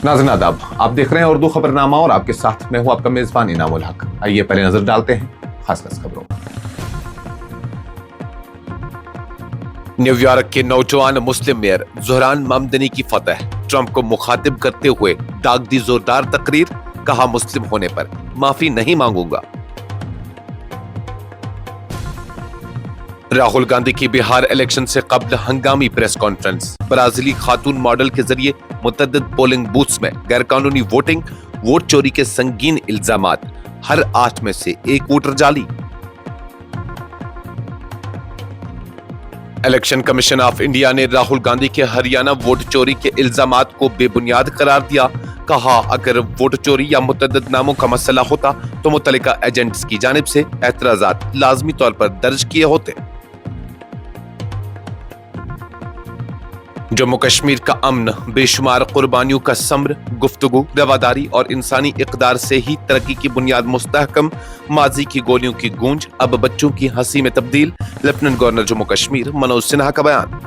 नाज़रीन आदाब, आप देख रहे हैं उर्दू खबरनामा और आपके साथ मैं हूं आपका मेजबान इनामुल हक। आइए पहले नजर डालते हैं खास खबरों। न्यूयॉर्क के नौजवान मुस्लिम मेयर ज़ोहरान ममदनी की फतह, ट्रंप को मुखातिब करते हुए दाग दी जोरदार तकरीर, कहा मुस्लिम होने पर माफी नहीं मांगूंगा। राहुल गांधी की बिहार इलेक्शन से कबल हंगामी प्रेस कॉन्फ्रेंस, ब्राजीली खातून मॉडल के जरिए मुतअद्दिद पोलिंग बूथ्स में गैरकानूनी वोटिंग, वोट चोरी के संगीन इल्जामात, हर 8 में से 1 वोटर जाली। इलेक्शन कमीशन ऑफ इंडिया ने राहुल गांधी के हरियाणा वोट चोरी के इल्जामात को बेबुनियाद करार दिया, कहा अगर वोट चोरी या मुतअद्दिद नामों का मसला होता तो मुतल्लिका एजेंट्स की जानिब से एतराजात लाजमी तौर पर दर्ज किए होते। जम्मू कश्मीर का अमन बेशुमार कुर्बानियों का समर, गुफ्तगू, रवादारी और इंसानी इक़दार से ही तरक्की की बुनियाद मुस्तहकम, माजी की गोलियों की गूंज अब बच्चों की हंसी में तब्दील, लेफ्टिनेंट गवर्नर जम्मू कश्मीर मनोज सिन्हा का बयान।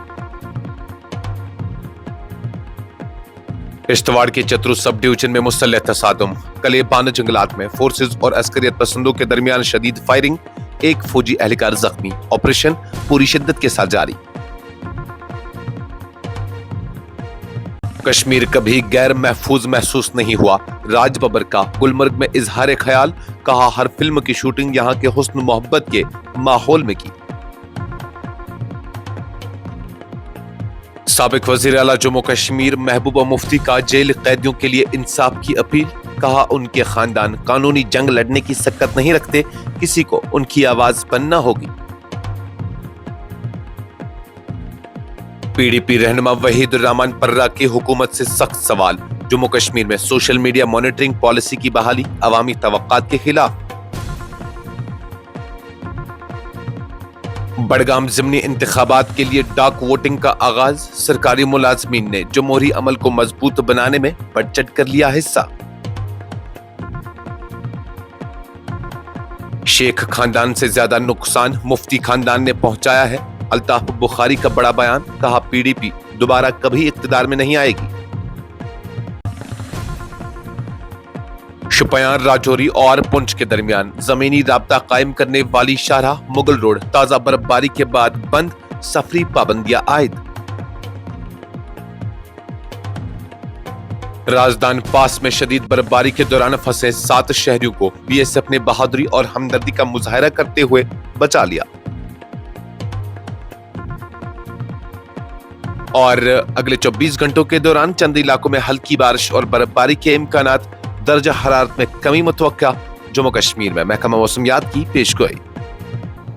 किश्तवाड़ के चतरू सब डिवीजन में मुसल्लह तसादुम, कलेबान जंगलात में फोर्सेज और अस्करियत पसंदों के दरमियान शदीद फायरिंग, 1 फौजी एहलकार जख्मी, ऑपरेशन पूरी शिद्दत के साथ जारी। कश्मीर कभी गैर महफूज महसूस नहीं हुआ, राज बब्बर का गुलमर्ग में इजहार ख्याल, कहा हर फिल्म की शूटिंग यहाँ के हुस्न मोहब्बत के माहौल में की। साबिक वजीर आला जम्मू कश्मीर महबूबा मुफ्ती का जेल कैदियों के लिए इंसाफ की अपील, कहा उनके खानदान कानूनी जंग लड़ने की सकत नहीं रखते, किसी को उनकी आवाज बनना होगी। पीडीपी रहनुमा वहीदुर रहमान पर्रा की हुकूमत से सख्त सवाल, जम्मू कश्मीर में सोशल मीडिया मॉनिटरिंग पॉलिसी की बहाली अवामी तवक्कात के खिलाफ। बड़गाम ज़िमनी इंतखाबात के लिए डाक वोटिंग का आगाज, सरकारी मुलाजमीन ने जमहूरी अमल को मजबूत बनाने में बढ़ चढ़ कर लिया हिस्सा। शेख खानदान से ज्यादा नुकसान मुफ्ती खानदान ने पहुंचाया है, अल्ताफ बुखारी का बड़ा बयान, कहा पीडीपी दोबारा कभी इक्तदार में नहीं आएगी। शुपयान, राजौरी और पुंछ के दरमियान जमीनी राब्ता कायम करने वाली शाहराह मुगल रोड ताजा बर्फबारी के बाद बंद, सफरी पाबंदियां आयद। राजदान पास में शदीद बर्फबारी के दौरान फंसे 7 शहरियों को बीएसएफ ने बहादुरी और हमदर्दी का मुजाहरा करते हुए बचा लिया। और अगले 24 घंटों के दौरान चंद इलाकों में हल्की बारिश और बर्फबारी के इम्कानात, दर्जा हरारत में कमी मुतवक्का, जम्मू कश्मीर में महकमा मौसमियात की पेशगोई।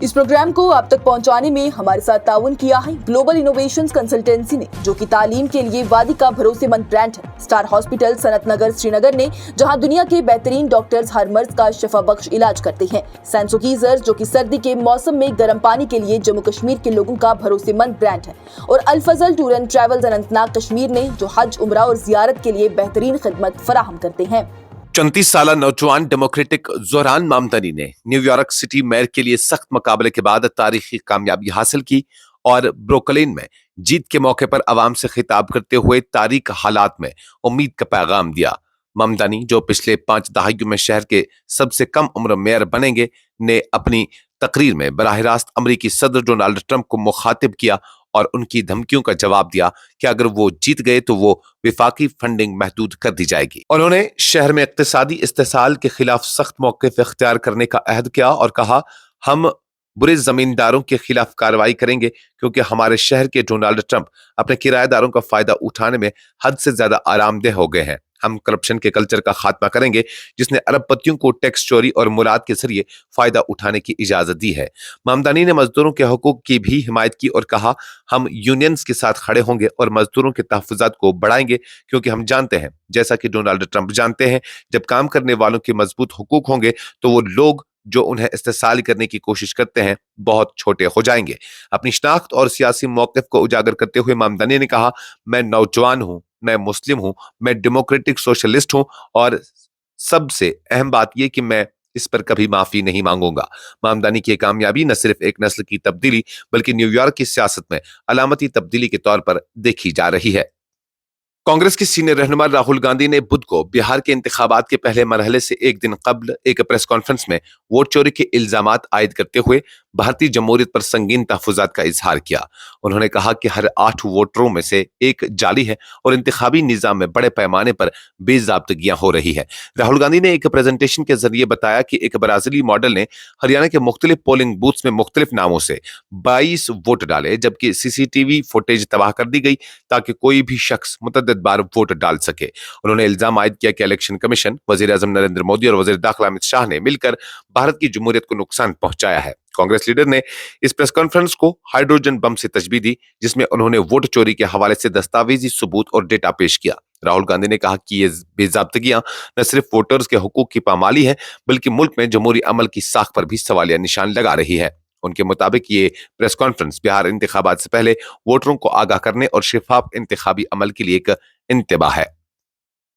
इस प्रोग्राम को आप तक पहुंचाने में हमारे साथ ताउन किया है ग्लोबल इनोवेशंस कंसल्टेंसी ने, जो कि तालीम के लिए वादी का भरोसेमंद ब्रांड है। स्टार हॉस्पिटल सनत नगर श्रीनगर ने, जहां दुनिया के बेहतरीन डॉक्टर्स हर मर्ज का शफा बख्श इलाज करते हैं। सैंसोगीजर, जो कि सर्दी के मौसम में गर्म पानी के लिए जम्मू कश्मीर के लोगों का भरोसेमंद ब्रांड है। और Al Fazal tour and travels Anantnag Kashmir ने, जो हज, उम्रा और जियारत के लिए बेहतरीन खिदमत फराहम करते हैं। 34 साल नौजवान डेमोक्रेटिक ज़ोहरान ममदनी ने न्यूयॉर्क सिटी मेयर के लिए सख्त मुकाबले के बाद तारीखी कामयाबी हासिल की और ब्रुकलिन में जीत के मौके पर आवाम से खिताब करते हुए तारीख हालात में उम्मीद का पैगाम दिया। ममदनी, जो पिछले 5 दहाइयों में शहर के सबसे कम उम्र मेयर बनेंगे, ने अपनी तकरीर में बराह रास्त अमरीकी सदर डोनाल्ड ट्रंप को मुखातिब किया और उनकी धमकियों का जवाब दिया कि अगर वो जीत गए तो वो विफाकी फंडिंग महदूद कर दी जाएगी। उन्होंने शहर में इक्तिसादी इस्तेसाल के खिलाफ सख्त मौक़िफ़ इख्तियार करने का अहद किया और कहा, हम बुरे जमींदारों के खिलाफ कार्रवाई करेंगे क्योंकि हमारे शहर के डोनाल्ड ट्रंप अपने किराएदारों का फायदा उठाने में हद से ज्यादा आरामदेह हो गए हैं। हम करप्शन के कल्चर का खात्मा करेंगे जिसने अरबपतियों को टैक्स चोरी और मुराद के जरिए फायदा उठाने की इजाजत दी है। ममदनी ने मजदूरों के हकूक की भी हिमायत की और कहा, हम यूनियंस के साथ खड़े होंगे और मजदूरों के तहफ़्फ़ुज़ात को बढ़ाएंगे क्योंकि हम जानते हैं, जैसा कि डोनाल्ड ट्रंप जानते हैं, जब काम करने वालों के मजबूत हुकूक होंगे तो वो लोग जो उन्हें इस्तेसाल करने की कोशिश करते हैं बहुत छोटे हो जाएंगे। अपनी शनाख्त और सियासी मौक़िफ़ को उजागर करते हुए ममदनी ने कहा, मैं नौजवान हूं, मैं मुस्लिम हूं, मैं डेमोक्रेटिक सोशलिस्ट हूं और सबसे अहम बात यह कि मैं इस पर कभी माफी नहीं मांगूंगा। ममदनी की कामयाबी न सिर्फ एक नस्ल की तब्दीली बल्कि न्यूयॉर्क की सियासत में अलामती तब्दीली के तौर पर देखी जा रही है। कांग्रेस के सीनियर रहनुमा राहुल गांधी ने बुध को बिहार के इंतखाबात के पहले मरहले से एक दिन कबल एक प्रेस कॉन्फ्रेंस में वोट चोरी के इल्जामात आयद करते हुए भारतीय जमहूरियत पर संगीन तहफुजात का इजहार किया। उन्होंने कहा कि हर 8 वोटरों में से एक जाली है और इंतखाबी निजाम में बड़े पैमाने पर बेजाब्तगियां हो रही है। राहुल गांधी ने एक प्रेजेंटेशन के जरिए बताया कि एक ब्राजीली मॉडल ने हरियाणा के मुख्तलिफ पोलिंग बूथ्स में मुख्तलिफ नामों से 22 वोट डाले, जबकि सीसीटीवी फुटेज तबाह कर दी गई ताकि कोई भी शख्स मुतअद्दिद बार वोट डाल सके। उन्होंने इल्जाम आयद किया कि इलेक्शन कमीशन, वजीर आजम नरेंद्र मोदी और वजीर दाखिला अमित शाह ने मिलकर भारत की जमहूरियत को नुकसान पहुंचाया है। कांग्रेस लीडर ने इस प्रेस कॉन्फ्रेंस को हाइड्रोजन बम से तशबीह दी, जिसमें उन्होंने वोट चोरी के हवाले से दस्तावेजी सबूत और डेटा पेश किया। राहुल गांधी ने कहा कि ये बेजाब्तगियां न सिर्फ वोटर्स के हुकूक की पामाली है, बल्कि मुल्क में जमहूरी अमल की साख पर भी सवालिया निशान लगा रही है। उनके मुताबिक ये प्रेस कॉन्फ्रेंस बिहार इंतखाबात से पहले वोटरों को आगाह करने और शिफाफ इंतखाबी अमल के लिए एक इंतबा है।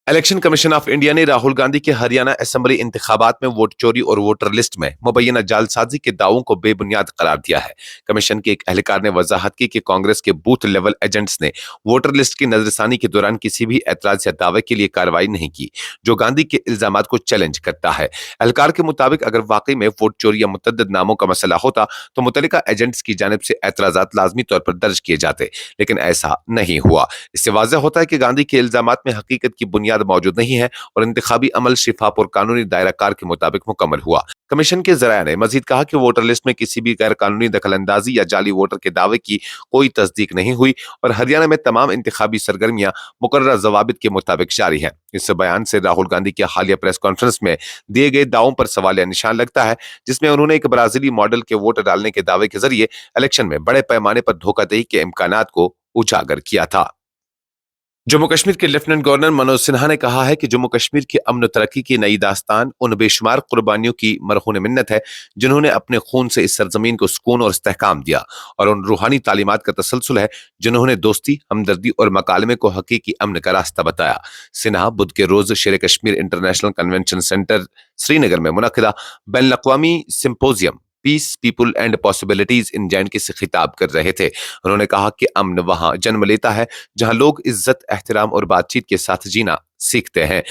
इलेक्शन कमीशन ऑफ इंडिया ने राहुल गांधी के हरियाणा असेंबली इंतखाबात में वोट चोरी और वोटर लिस्ट में मुबैना जालसाजी के दावों को बेबुनियाद करार दिया है। कमीशन के एक एहलकार ने वजाहत की कि कांग्रेस के बूथ लेवल एजेंट्स ने वोटर लिस्ट की नजरसानी के दौरान किसी भी एतराज या दावे के लिए कार्रवाई नहीं की, जो गांधी के इल्जामात को चैलेंज करता है। एहलकार के मुताबिक अगर वाकई में वोट चोरी या मुतअद्दिद नामों का मसला होता तो मुतल्लिका एजेंट्स की जानिब से एतराजात लाजमी तौर पर दर्ज किए जाते, लेकिन ऐसा नहीं हुआ। इससे वाज़ेह होता है कि गांधी के इल्जामात में हकीकत की बुनियाद मौजूद नहीं है और इंतखाबी अमल शिफाफ और कानूनी दायरा कार के मुताबिक मुकम्मल हुआ। कमीशन के जराया ने मजीद कहा कि वोटर लिस्ट में किसी भी गैर कानूनी दखल अंदाजी या जाली वोटर के दावे की कोई तस्दीक नहीं हुई और हरियाणा में तमाम इंतखाबी सरगर्मियां मुकर्रर जवाबित के मुताबिक जारी है। इस बयान से राहुल गांधी की हालिया प्रेस कॉन्फ्रेंस में दिए गए दावों पर सवालिया निशान लगता है, जिसमें उन्होंने एक ब्राजीली मॉडल के वोट डालने के दावे के जरिए इलेक्शन में बड़े पैमाने पर धोखाधड़ी के इम्कानात को उजागर किया था। जम्मू कश्मीर के लेफ्टिनेंट गवर्नर मनोज सिन्हा ने कहा है कि जम्मू कश्मीर की अमन तरक्की की नई दास्तान उन बेशुमार कुर्बानियों की मरहून मिन्नत है जिन्होंने अपने खून से इस सरजमीन को सुकून और इस्तेहकाम दिया, और उन रूहानी तालीमात का तसलसल है जिन्होंने दोस्ती, हमदर्दी और मकालमे को हकीकी अमन का रास्ता बताया। सिन्हा बुध के रोज Sher Kashmir international convention centre Srinagar में मुनक्किदा बैनुल अक़वामी symposium peace, people and possibilities in J&K से खिताब कर रहे थे। उन्होंने कहा कि अमन वहां जन्म लेता है जहां लोग इज्जत, एहतराम और बातचीत के साथ जीना सीखते हैं।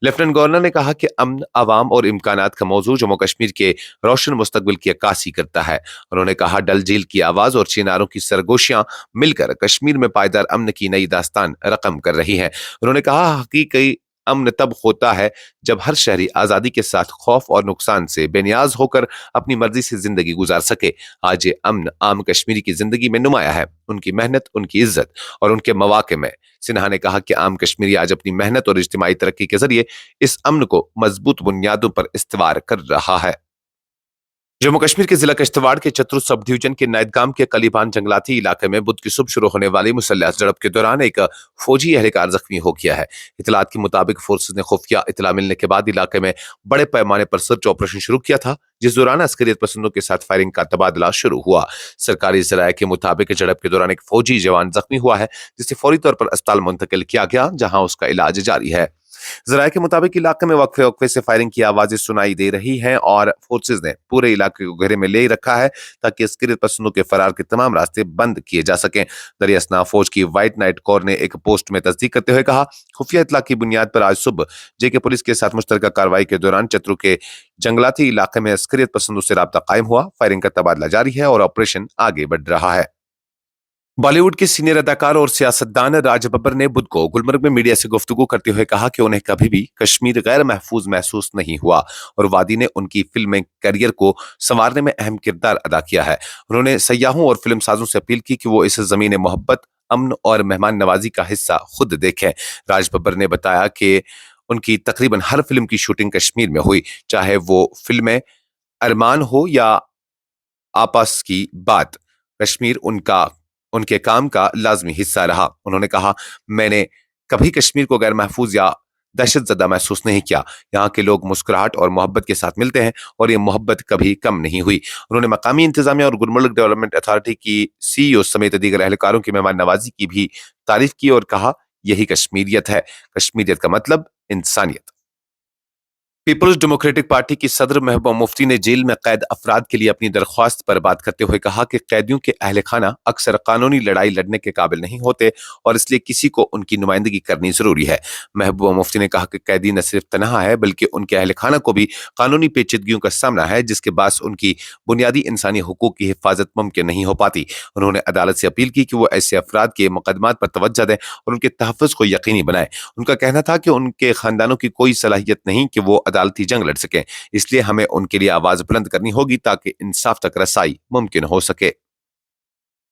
लेफ्टिनेंट गवर्नर ने कहा कि अमन, अवाम और इम्कानात का मौजू जम्मू कश्मीर के रोशन मुस्तकबिल की अक्कासी करता है। उन्होंने कहा डल झील की आवाज और चिनारों की सरगोशियां मिलकर कश्मीर में पायदार अमन की नई दास्तान रकम कर रही है। उन्होंने कहा हकीकी अमन तब होता है जब हर शहरी आजादी के साथ खौफ और नुकसान से बेनियाज होकर अपनी मर्जी से जिंदगी गुजार सके। आज ये अमन आम कश्मीरी की जिंदगी में नुमाया है, उनकी मेहनत, उनकी इज्जत और उनके मौके में। सिन्हा ने कहा कि आम कश्मीरी आज अपनी मेहनत और इज्तिमाई तरक्की के जरिए इस अमन को मजबूत बुनियादों पर इस्तवार कर रहा है। जम्मू कश्मीर के जिला किश्तवाड़ के चतुर सब डिवीजन के नायदगाम के कलीबान जंगलाती इलाके में बुध की सुबह शुरू होने वाली मुसल्लह झड़प के दौरान एक फौजी एहलकार जख्मी हो गया है। इतलात के मुताबिक फोर्सेज ने खुफिया इतला मिलने के बाद इलाके में बड़े पैमाने पर सर्च ऑपरेशन शुरू किया था, जिस दौरान अस्करियत पसंदों के साथ फायरिंग का तबादला शुरू हुआ। सरकारी जराये के मुताबिक झड़प के दौरान एक फौजी जवान जख्मी हुआ है, जिसे फौरी तौर पर अस्पताल मुंतकिल किया गया, जहां उसका इलाज जारी है। जराये के मुताबिक इलाके में वक्फे वक्फे से फायरिंग की आवाजें सुनाई दे रही हैं और फोर्सेज ने पूरे इलाके को घेरे में ले रखा है ताकि अस्करियत पसंदों के फरार के तमाम रास्ते बंद किए जा सकें। दरियासना फौज की व्हाइट नाइट कोर ने एक पोस्ट में तस्दीक करते हुए कहा, खुफिया इतला की बुनियाद पर आज सुबह JK पुलिस के साथ मुश्तरका कार्रवाई के दौरान चतरू के जंगलाती इलाके में अस्करियत पसंदों से राब्ता कायम हुआ। फायरिंग का तबादला जारी है और ऑपरेशन आगे बढ़ रहा है। बॉलीवुड के सीनियर अदाकार और सियासतदान राज बब्बर ने बुध को गुलमर्ग में मीडिया से गुफ्तगू करते हुए कहा कि उन्हें कभी भी कश्मीर गैर महफूज महसूस नहीं हुआ और वादी ने उनकी फिल्म करियर को संवारने में अहम किरदार अदा किया है। उन्होंने सयाहों और फिल्म साजों से अपील की कि वो इस जमीन मोहब्बत, अमन और मेहमान नवाजी का हिस्सा खुद देखें। राज बब्बर ने बताया कि उनकी तकरीबन हर फिल्म की शूटिंग कश्मीर में हुई, चाहे वो फिल्में अरमान हो या आपस की बात। कश्मीर उनके काम का लाजमी हिस्सा रहा। उन्होंने कहा, मैंने कभी कश्मीर को गैर महफूज या दहशतजदा महसूस नहीं किया। यहाँ के लोग मुस्कुराहट और मोहब्बत के साथ मिलते हैं और ये मोहब्बत कभी कम नहीं हुई। उन्होंने मकामी इंतजामिया और गुलमर्ग डेवलपमेंट अथॉरिटी की CEO समेत दीगर एहलकारों की मेहमान नवाजी की भी तारीफ की और कहा, यही कश्मीरियत है। कश्मीरियत का मतलब इंसानियत। पीपल्स डेमोक्रेटिक पार्टी की सदर महबूबा मुफ्ती ने जेल में कैद अफराद के लिए अपनी दरख्वास्त पर बात करते हुए कहा कि कैदियों के अहल खाना अक्सर कानूनी लड़ाई लड़ने के काबिल नहीं होते और इसलिए किसी को उनकी नुमाइंदगी करनी जरूरी है। महबूबा मुफ्ती ने कहा कि कैदी न सिर्फ तनहा है बल्कि उनके अहल खाना को भी कानूनी पेचीदगियों का सामना है, जिसके बाद उनकी बुनियादी इंसानी हुकूक की हिफाजत मुमकिन नहीं हो पाती। उन्होंने अदालत से अपील की कि वो ऐसे अफराद के मुकदमात पर तवज्जो दें और उनके तहफ़्फ़ुज़ को यकीनी बनाए। उनका कहना था कि उनके खानदानों की कोई सलाहियत नहीं कि वो अदालती जंग लड़ सकें, इसलिए हमें उनके लिए आवाज बुलंद करनी होगी ताकि इंसाफ तक रसाई मुमकिन हो सके।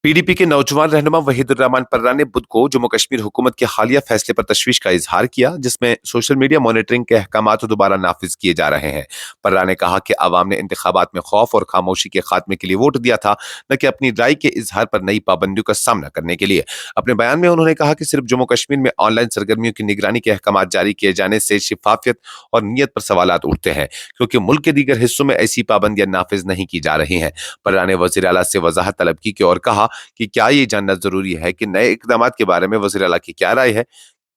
पीडीपी के नौजवान रहनुमा वहीदुर रहमान पर्रा ने बुध को जम्मू कश्मीर हुकूमत के हालिया फैसले पर तशवीश का इजहार किया, जिसमें सोशल मीडिया मॉनिटरिंग के अहकामात दोबारा नाफिज किए जा रहे हैं। पर्रा ने कहा कि आवाम ने इंतखाबात में खौफ और खामोशी के खात्मे के लिए वोट दिया था, न कि अपनी राय के इजहार पर नई पाबंदियों का सामना करने के लिए। अपने बयान में उन्होंने कहा कि सिर्फ जम्मू कश्मीर में ऑनलाइन सरगर्मियों की निगरानी के अहकामात जारी किए जाने से शिफाफियत और नीयत पर सवालात उठते हैं, क्योंकि मुल्क के दीगर हिस्सों में ऐसी पाबंदियां नाफिज नहीं की जा रही हैं। पर्रा ने वज़ीर आला से वजाहत तलब की और कहा कि क्या ये जानना जरूरी है कि नए इकदाम के बारे में वज़ीर आला की क्या राय है,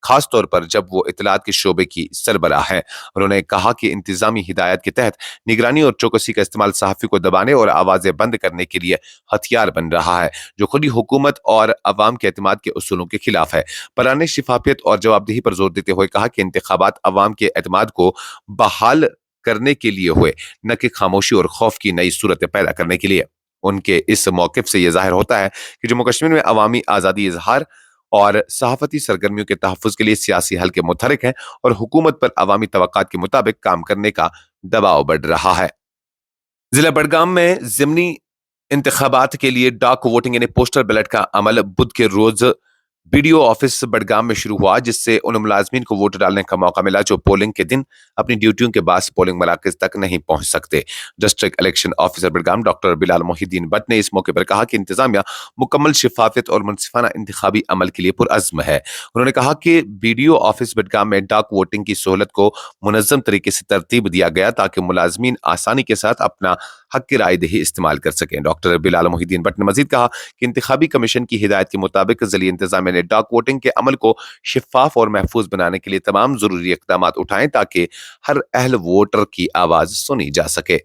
खास तौर पर जब वो इत्तलात के शोबे की सरबराह है। उन्होंने कहा कि इंतजामी हिदायत के तहत निगरानी और चौकसी का इस्तेमाल सहाफ़ी को दबाने और आवाजें बंद करने के लिए हथियार बन रहा है, जो खुली हुकूमत और अवाम के एतमाद के उसूलों के खिलाफ है। पर्रा ने शिफाफियत और जवाबदेही पर जोर देते हुए कहा कि इंतखाबात अवाम के एतमाद को बहाल करने के लिए हुए, न कि खामोशी और खौफ की नई सूरतें पैदा करने के लिए। उनके इस मौक़िफ़ से यह ज़ाहिर होता है कि जम्मू कश्मीर में अवामी आज़ादी इजहार और सहाफ़ती सरगर्मियों के तहफ़्फ़ुज़ के लिए सियासी हल के मुतहरिक हैं और हुकूमत पर अवामी तवक्कात के मुताबिक काम करने का दबाव बढ़ रहा है। जिला बडगाम में ज़िमनी इंतखाबात के लिए डाक वोटिंग यानी पोस्टल बैलेट का अमल बुध के रोज बीडीओ ऑफिस बडगाम में शुरू हुआ, जिससे उन मुलाजमीन को वोट डालने का मौका मिला जो पोलिंग के दिन अपनी ड्यूटियों के बाद पोलिंग मराकज तक नहीं पहुंच सकते। District election officer Budgam doctor Bilal Mohiddin Bhatt ने इस मौके पर कहा कि इंतजामिया मुकम्मल शिफाफियत और मुनसिफाना इंतखाबी अमल के लिए पुरअज़्म है। उन्होंने कहा कि बीडीओ ऑफिस बडगाम में डाक वोटिंग की सहूलत को मुनज़्ज़म तरीके से तरतीब दिया गया ताकि मुलाजमीन आसानी के साथ अपना हक की रायदही इस्तेमाल कर सकें। डॉक्टर बिलाल मोहिद्दीन भट्ट ने मजीद कहा कि इंतखाबी कमीशन की हिदायत के मुताबिक ज़िली इंतजामिया ने डाक वोटिंग के अमल को शिफाफ और महफूज बनाने के लिए तमाम जरूरी इक़दाम उठाएं ताकि हर अहल वोटर की आवाज सुनी जा सके।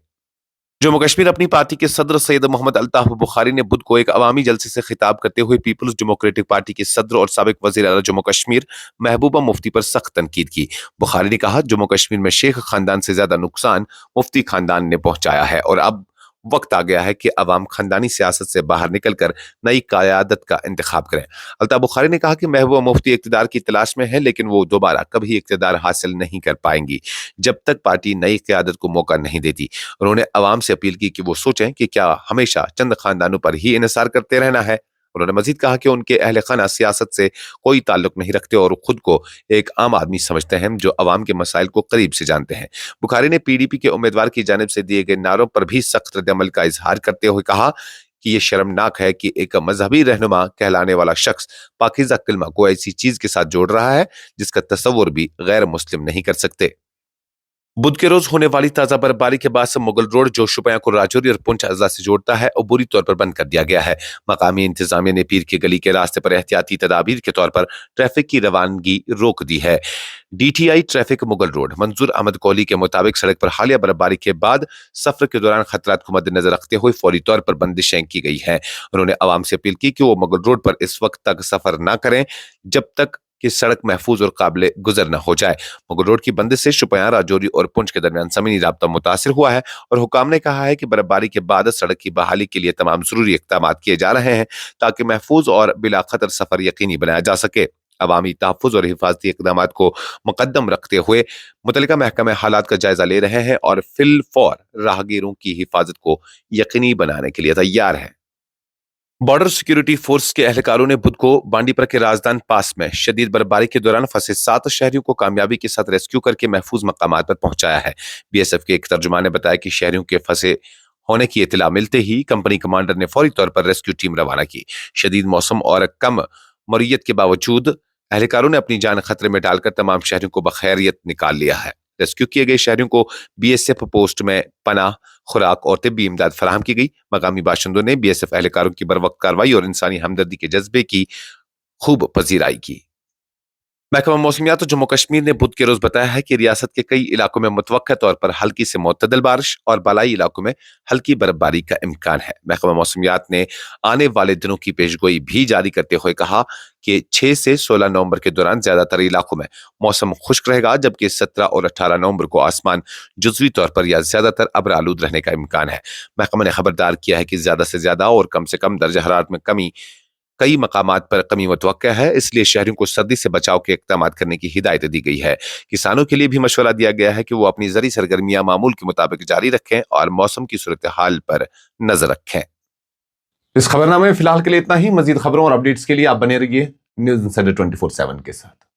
जम्मू कश्मीर अपनी पार्टी के सदर सैयद मोहम्मद अल्ताफ बुखारी ने बुध को एक अवामी जलसे से खिताब करते हुए पीपल्स डेमोक्रेटिक पार्टी के सदर और साबिक वज़ीर आला जम्मू कश्मीर महबूबा मुफ्ती पर सख्त तनकीद की। बुखारी ने कहा, जम्मू कश्मीर में शेख खानदान से ज्यादा नुकसान मुफ्ती खानदान ने पहुंचाया है और अब वक्त आ गया है कि अवाम खानदानी सियासत से बाहर निकलकर नई क़यादत का इंतखाब करें। अल्ताफ बुखारी ने कहा कि महबूबा मुफ्ती इक़्तिदार की तलाश में है, लेकिन वो दोबारा कभी इक़्तिदार हासिल नहीं कर पाएंगी जब तक पार्टी नई क़यादत को मौका नहीं देती। उन्होंने अवाम से अपील की कि वो सोचें कि क्या हमेशा चंद खानदानों पर ही इन्हिसार करते रहना है। उन्होंने मजीद कहा कि उनके अहल खाना सियासत से कोई ताल्लुक नहीं रखते और खुद को एक आम आदमी समझते हैं जो अवाम के मसाइल को करीब से जानते हैं। बुखारी ने पीडीपी के उम्मीदवार की जानिब से दिए गए नारों पर भी सख्त रद्द-ए-अमल का इजहार करते हुए कहा कि ये शर्मनाक है कि एक मजहबी रहनुमा कहलाने वाला शख्स पाकीज़ा कलमा को ऐसी चीज के साथ जोड़ रहा है जिसका तसव्वुर भी गैर मुस्लिम नहीं कर सकते। बुध के रोज होने वाली ताजा बर्फबारी के बाद से मुगल रोड जो शुपियां को राजौरी और पुंछ अजला से जोड़ता है और बुरी तौर पर बंद कर दिया गया है। मकामी इंतजामिया ने पीर की गली के रास्ते पर एहतियाती तदाबीर के तौर पर ट्रैफिक की रवानगी रोक दी है। डीटीआई ट्रैफिक मुगल रोड मंजूर अहमद कोहली के मुताबिक सड़क पर हालिया बर्फबारी के बाद सफर के दौरान खतरात को मद्देनजर रखते हुए फौरी तौर पर बंदिशें की गई हैं। उन्होंने अवाम से अपील की कि वो मुगल रोड पर इस वक्त तक सफर न करें जब तक कि सड़क महफूज और काबिले गुजर न हो जाए। मुगल रोड की बंदिश से शुपियां, राजौरी और पुंछ के दरमियान जमीनी राब्ता मुतासिर हुआ है और हुकाम ने कहा है कि बर्फबारी के बाद सड़क की बहाली के लिए तमाम जरूरी इक़दाम किए जा रहे हैं ताकि महफूज और बिला खतर सफर यकीनी बनाया जा सके। अवामी तहफ़्फ़ुज़ और हिफाजती इक़दाम को मुकद्दम रखते हुए मुतल्लिका महकमे हालात का जायजा ले रहे हैं और फिल फौर राहगीरों की हिफाजत को यकीनी बनाने के लिए तैयार है। बॉर्डर सिक्योरिटी फोर्स के एहलकारों ने बुध को बांडीपुरा के राजदान पास में शदीद बर्फबारी के दौरान फंसे 7 शहरियों को कामयाबी के साथ रेस्क्यू करके महफूज मकामात पर पहुंचाया है। बीएसएफ के एक तर्जुमान ने बताया कि शहरियों के फंसे होने की इत्तला मिलते ही कंपनी कमांडर ने फौरी तौर पर रेस्क्यू टीम रवाना की। शदीद मौसम और कम मरीयत के बावजूद एहलकारों ने अपनी जान खतरे में डालकर तमाम शहरियों को बखैरियत निकाल लिया है। रेस्क्यू किए गए शहरियों को बीएसएफ पोस्ट में पनाह, खुराक और तिब्बी इमदाद फराहम की गई। मकामी बाशिंदों ने बीएसएफ एहलकारों की बरवक्त कार्रवाई और इंसानी हमदर्दी के जज्बे की खूब पजीराई की। महकमा मौसमियात जम्मू कश्मीर ने बुध के रोज बताया है कि रियासत के कई इलाकों में मुतवक्का तौर पर हल्की से मुतदल बारिश और बलाई इलाकों में हल्की बर्फबारी का इम्कान है। महकमा मौसमियात ने आने वाले दिनों की पेशगोई भी जारी करते हुए कहा कि 6 से 16 नवंबर के दौरान ज्यादातर इलाकों में मौसम खुश्क रहेगा, जबकि 17 और 18 नवंबर को आसमान जुजवी तौर पर या ज्यादातर अब्र आलूद रहने का इम्कान है। महकमा ने खबरदार किया है कि ज्यादा से ज्यादा और कम से कम दर्जा हरारत में कमी कई मकामात पर कमी मुतवक्का है, इसलिए शहरियों को सर्दी से बचाव के इक़दाम करने की हिदायत दी गई है। किसानों के लिए भी मशवरा दिया गया है कि वो अपनी ज़री सरगर्मियां मामूल के मुताबिक जारी रखें और मौसम की सूरत हाल पर नजर रखें। इस खबरनामे में फिलहाल के लिए इतना ही। मजीद खबरों और अपडेट्स के लिए आप बने रहिए न्यूज़ इंसाइडर 24/7 के साथ।